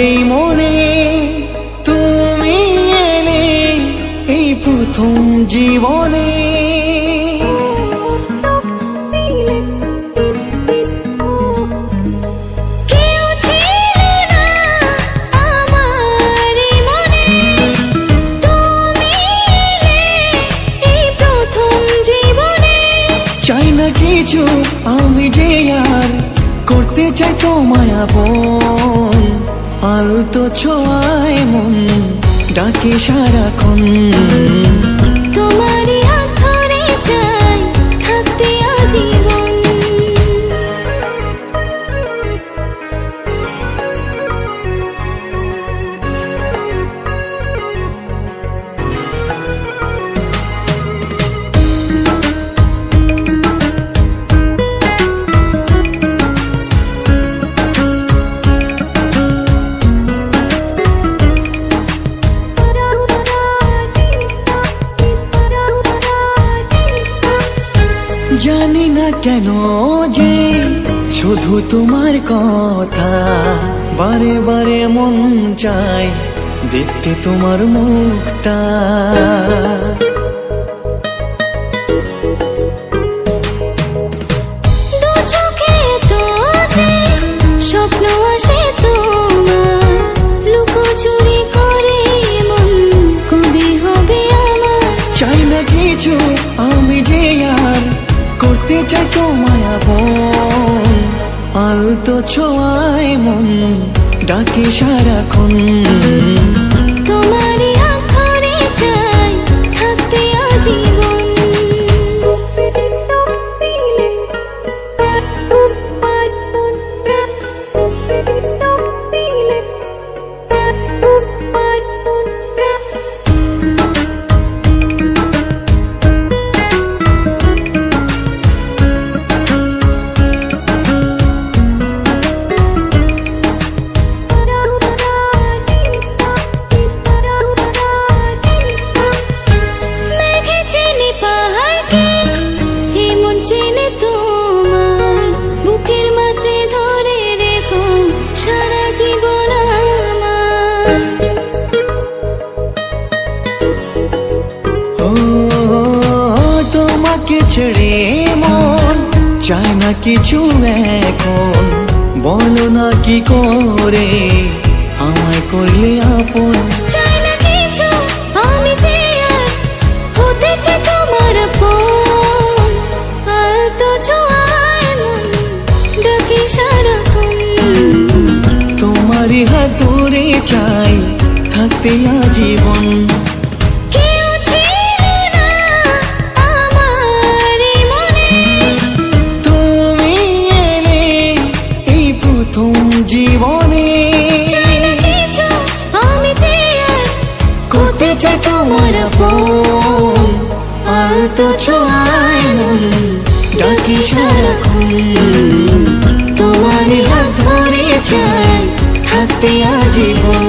এই মনে তুমি এলে এই প্রথম জীবনে। চাই না কিছু আমি যে আর করতে চাই তোমায় আপন, আলতো ছোঁয়ায় মন ডাকে সারাক্ষণ। তোমারই হাত ধরে চাই থাকতে আজীবন। জানি না কেন যে শুধু তোমার কথা বারে বারে মন চায় দেখতে তোমার মুখটা। দু চোখে তো যে স্বপ্ন আসে তোমার, লুকোচুরি করে মন কবে হবে আমার। চাই না কিছু আমি যে আর করতে চাই তোমায় আপন, আলতো ছোঁয়ায় মন ডাকে সারাক্ষণ। তোমারই হাত ধরে চাই থাকতে আজীবন। বুকের মাঝে ধরে রেখো সারা জীবন আমার। ও তোমাকে ছেড়ে মন চায় না কিছু এখন, বলো না কি করে আমায় করলে আপন। চাই না কিছু আমি যে আর হতে চাই তোমার আপন, আলতো ছোঁয়ায় মন ডাকে সারাক্ষণ। তোমারই হাত ধরে চাই থাকতে আজীবন। কেউ ছিল না আমার এই মনে, তুমি এলে এই প্রথম জীবনে। চাই না কিছু আমি যে আর করতে চাই তোমার আপন, আলতো ছোঁয়ায় মন ডাকে সারাক্ষণ। তোমারই হাত ধরে চাই থাকতে আজীবন।